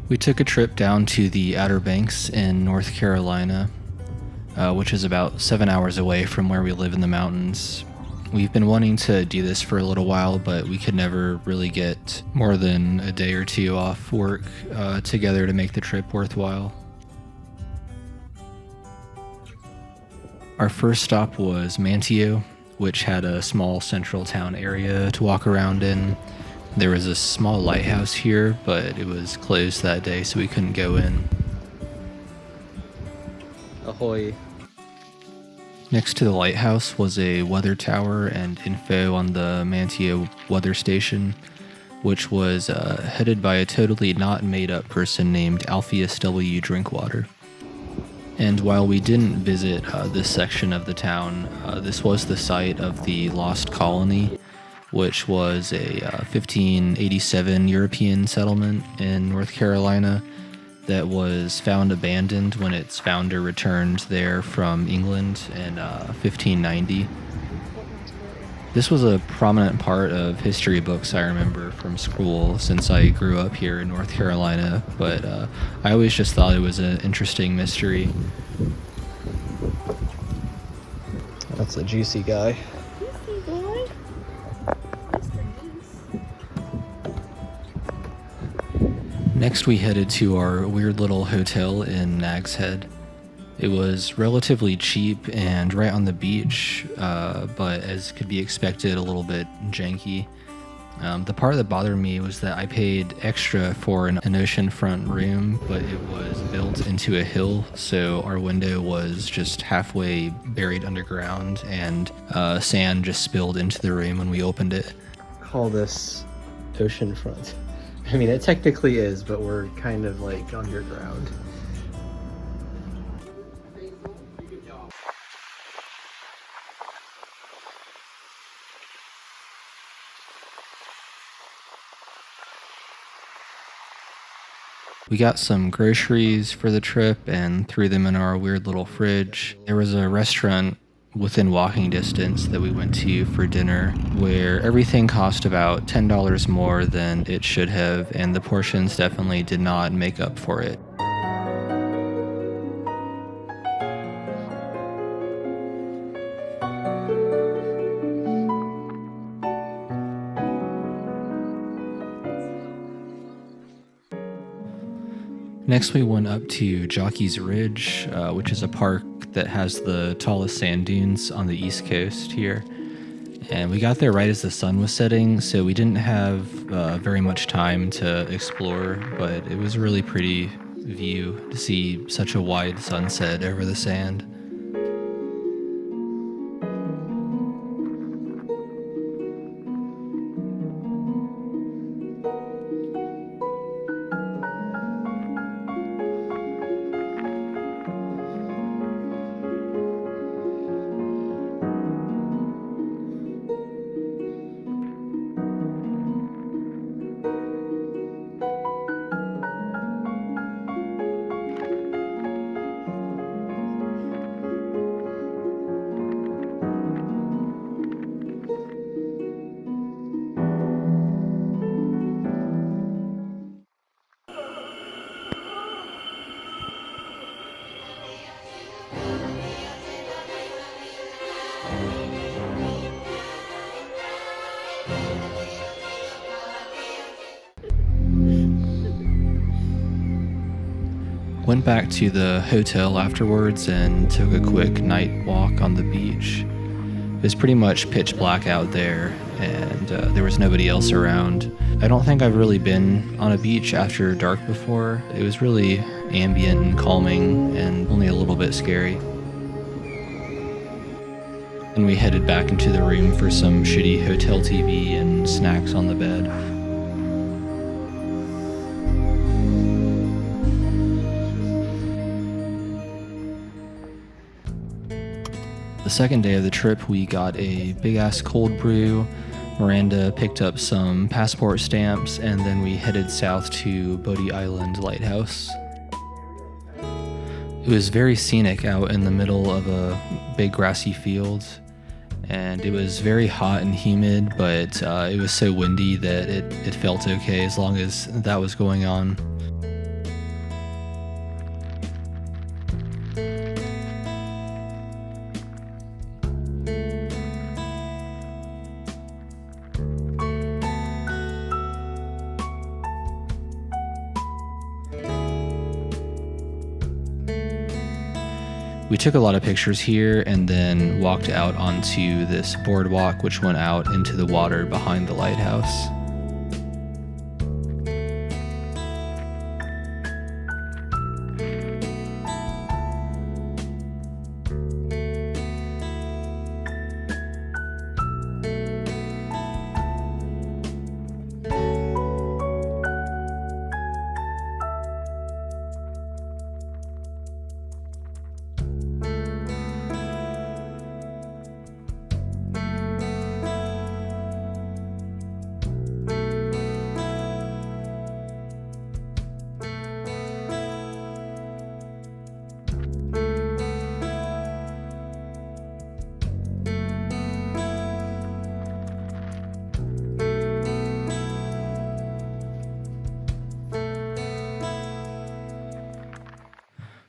We took a trip down to the Outer Banks in North Carolina, which is about 7 hours away from where we live in the mountains. We've been wanting to do this for a little while, but we could never really get more than a day or two off work together to make the trip worthwhile. Our first stop was Manteo, which had a small central town area to walk around in. There was a small lighthouse here, but it was closed that day, so we couldn't go in. Ahoy! Next to the lighthouse was a weather tower and info on the Manteo weather station, which was headed by a totally not made-up person named Alpheus W. Drinkwater. And while we didn't visit this section of the town, this was the site of the Lost Colony, which was a 1587 European settlement in North Carolina that was found abandoned when its founder returned there from England in 1590. This was a prominent part of history books I remember from school since I grew up here in North Carolina, but I always just thought it was an interesting mystery. That's a juicy guy. Juicy boy. Next we headed to our weird little hotel in Nag's Head. It was relatively cheap and right on the beach, but as could be expected, a little bit janky. The part that bothered me was that I paid extra for an oceanfront room, but it was built into a hill, so our window was just halfway buried underground, and sand just spilled into the room when we opened it. Call this oceanfront. I mean, it technically is, but we're kind of like underground. We got some groceries for the trip and threw them in our weird little fridge. There was a restaurant within walking distance that we went to for dinner where everything cost about $10 more than it should have, and the portions definitely did not make up for it. Next we went up to Jockey's Ridge, which is a park that has the tallest sand dunes on the east coast here. And we got there right as the sun was setting, so we didn't have very much time to explore, but it was a really pretty view to see such a wide sunset over the sand. Went back to the hotel afterwards and took a quick night walk on the beach. It was pretty much pitch black out there, and there was nobody else around. I don't think I've really been on a beach after dark before. It was really ambient and calming and only a little bit scary. And we headed back into the room for some shitty hotel TV and snacks on the bed. The second day of the trip, we got a big-ass cold brew. Miranda picked up some passport stamps, and then we headed south to Bodie Island Lighthouse. It was very scenic out in the middle of a big grassy field, and it was very hot and humid, but it was so windy that it felt okay as long as that was going on. We took a lot of pictures here and then walked out onto this boardwalk which went out into the water behind the lighthouse.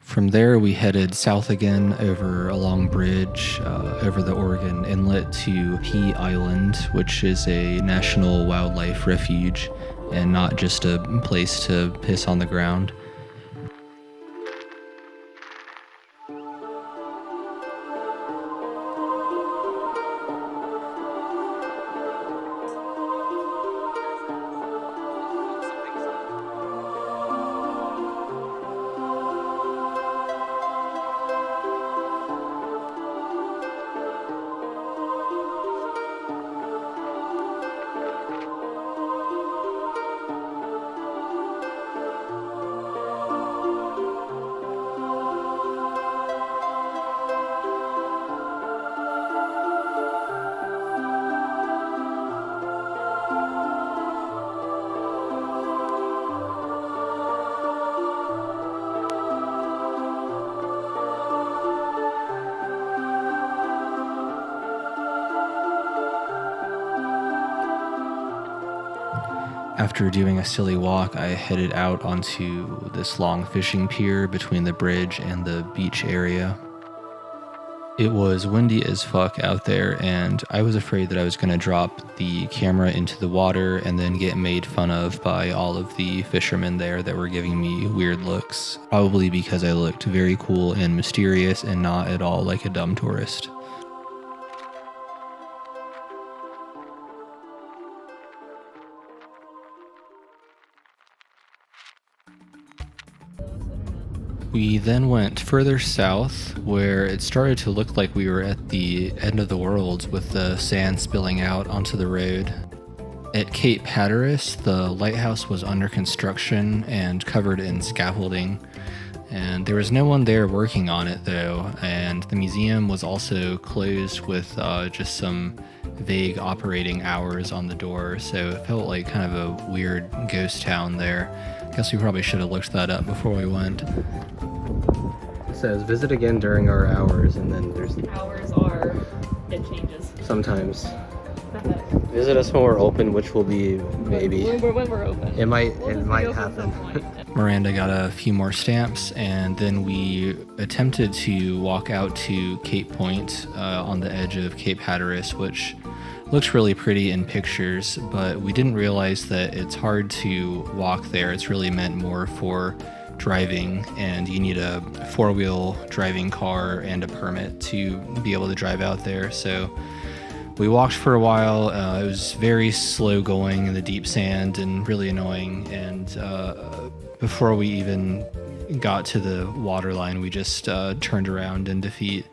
From there, we headed south again over a long bridge over the Oregon Inlet to P Island, which is a national wildlife refuge and not just a place to piss on the ground. After doing a silly walk, I headed out onto this long fishing pier between the bridge and the beach area. It was windy as fuck out there, and I was afraid that I was going to drop the camera into the water and then get made fun of by all of the fishermen there that were giving me weird looks, probably because I looked very cool and mysterious and not at all like a dumb tourist. We then went further south, where it started to look like we were at the end of the world with the sand spilling out onto the road. At Cape Hatteras, the lighthouse was under construction and covered in scaffolding, and there was no one there working on it though, and the museum was also closed with just some vague operating hours on the door, so it felt like kind of a weird ghost town there. Guess we probably should have looked that up before we went. It says visit again during our hours, and then there's hours are, it changes sometimes. Visit us when we're open, which will be maybe when we're open. It might happen. Miranda got a few more stamps, and then we attempted to walk out to Cape Point on the edge of Cape Hatteras, which looks really pretty in pictures, but we didn't realize that it's hard to walk there. It's really meant more for driving, and you need a four-wheel driving car and a permit to be able to drive out there. So we walked for a while. It was very slow going in the deep sand and really annoying, and before we even got to the water line, we just turned around in defeat.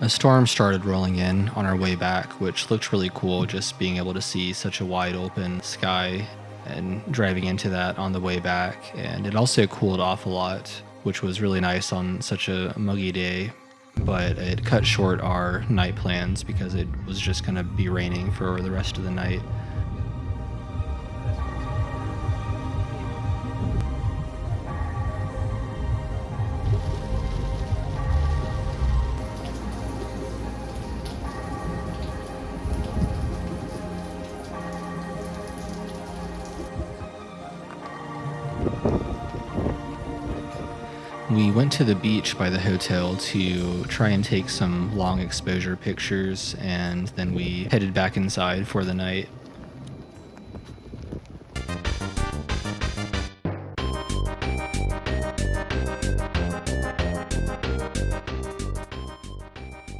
A storm started rolling in on our way back, which looked really cool, just being able to see such a wide open sky and driving into that on the way back. And it also cooled off a lot, which was really nice on such a muggy day, but it cut short our night plans because it was just going to be raining for the rest of the night. We went to the beach by the hotel to try and take some long exposure pictures, and then we headed back inside for the night.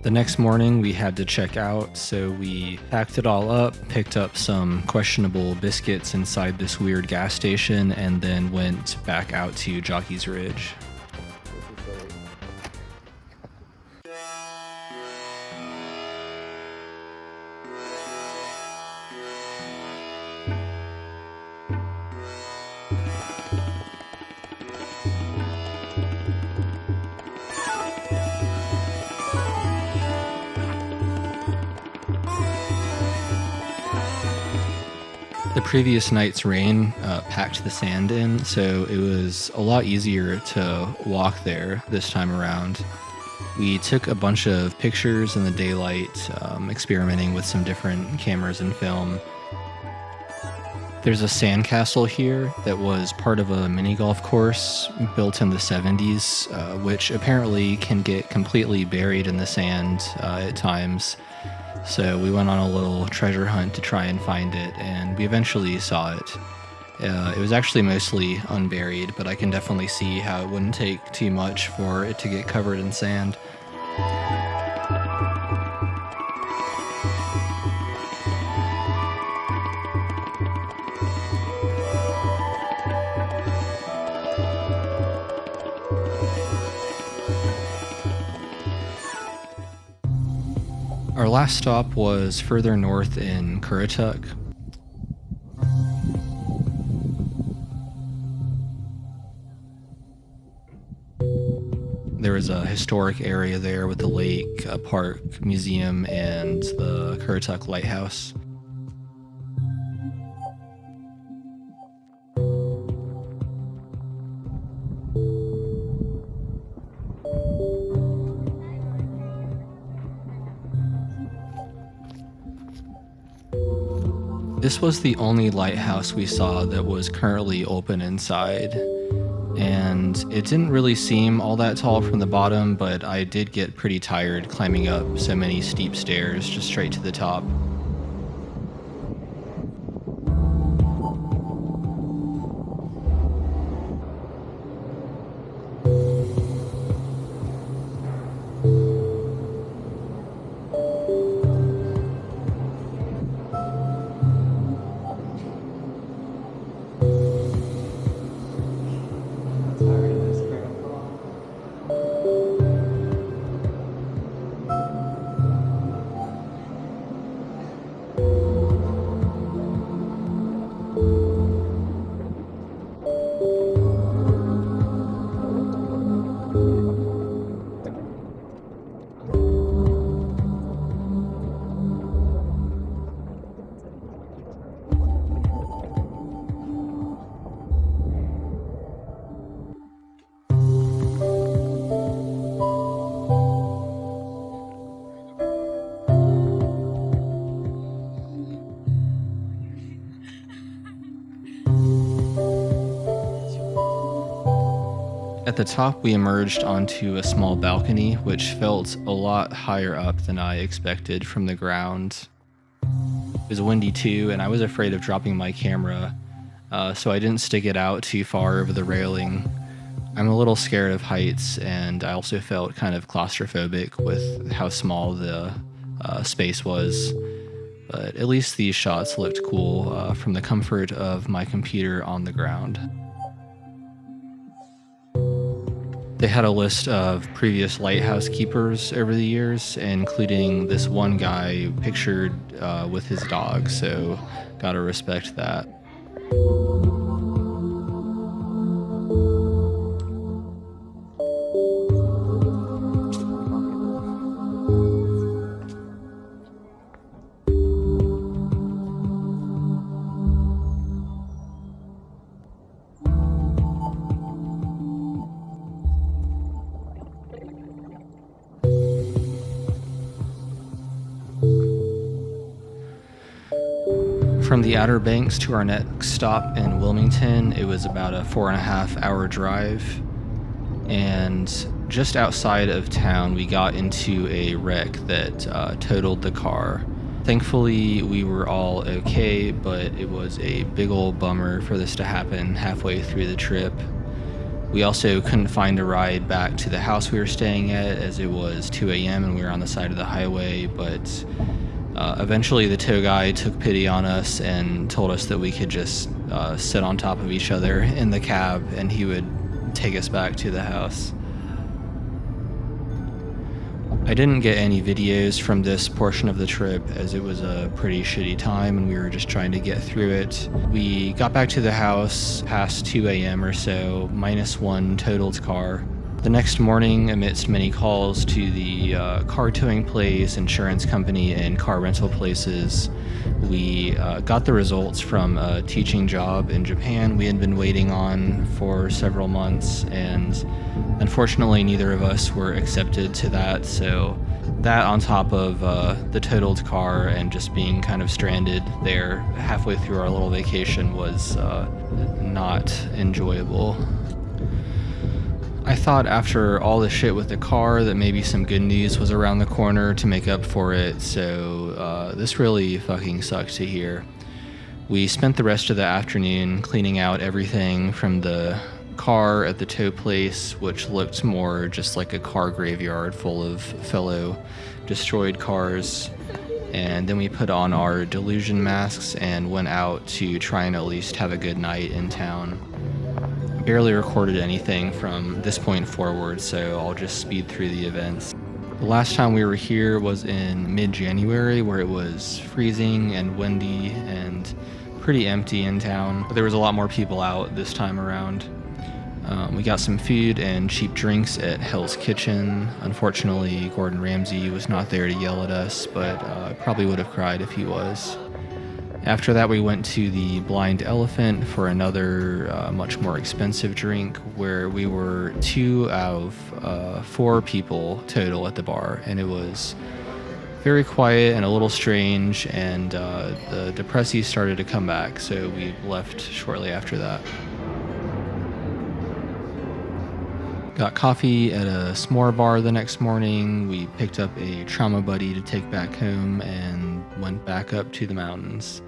The next morning we had to check out, so we packed it all up, picked up some questionable biscuits inside this weird gas station, and then went back out to Jockey's Ridge. The previous night's rain packed the sand in, so it was a lot easier to walk there this time around. We took a bunch of pictures in the daylight, experimenting with some different cameras and film. There's a sandcastle here that was part of a mini golf course built in the 70s, which apparently can get completely buried in the sand at times. So we went on a little treasure hunt to try and find it, and we eventually saw it. It was actually mostly unburied, but I can definitely see how it wouldn't take too much for it to get covered in sand. Our last stop was further north in Currituck. There was a historic area there with the lake, a park, museum, and the Currituck Lighthouse. This was the only lighthouse we saw that was currently open inside, and it didn't really seem all that tall from the bottom, but I did get pretty tired climbing up so many steep stairs just straight to the top. At the top, we emerged onto a small balcony, which felt a lot higher up than I expected from the ground. It was windy too, and I was afraid of dropping my camera, so I didn't stick it out too far over the railing. I'm a little scared of heights, and I also felt kind of claustrophobic with how small the space was. But at least these shots looked cool from the comfort of my computer on the ground. They had a list of previous lighthouse keepers over the years, including this one guy pictured with his dog, so gotta respect that. From the Outer Banks to our next stop in Wilmington, it was about a 4.5-hour drive. And just outside of town, we got into a wreck that totaled the car. Thankfully, we were all okay, but it was a big old bummer for this to happen halfway through the trip. We also couldn't find a ride back to the house we were staying at, as it was 2 a.m. and we were on the side of the highway, but eventually the tow guy took pity on us and told us that we could just sit on top of each other in the cab and he would take us back to the house. I didn't get any videos from this portion of the trip as it was a pretty shitty time and we were just trying to get through it. We got back to the house past 2 a.m. or so, -1 totaled car. The next morning, amidst many calls to the car towing place, insurance company, and car rental places, we got the results from a teaching job in Japan we had been waiting on for several months, and unfortunately neither of us were accepted to that, so that on top of the totaled car and just being kind of stranded there halfway through our little vacation was not enjoyable. I thought after all the shit with the car that maybe some good news was around the corner to make up for it, so this really fucking sucked to hear. We spent the rest of the afternoon cleaning out everything from the car at the tow place, which looked more just like a car graveyard full of fellow destroyed cars, and then we put on our delusion masks and went out to try and at least have a good night in town. Barely recorded anything from this point forward, so I'll just speed through the events. The last time we were here was in mid-January, where it was freezing and windy and pretty empty in town. There was a lot more people out this time around. We got some food and cheap drinks at Hell's Kitchen. Unfortunately, Gordon Ramsay was not there to yell at us, but I probably would have cried if he was. After that, we went to the Blind Elephant for another much more expensive drink, where we were 2 out of 4 people total at the bar, and it was very quiet and a little strange, and the depressies started to come back, so we left shortly after that. Got coffee at a s'more bar the next morning. We picked up a trauma buddy to take back home and went back up to the mountains.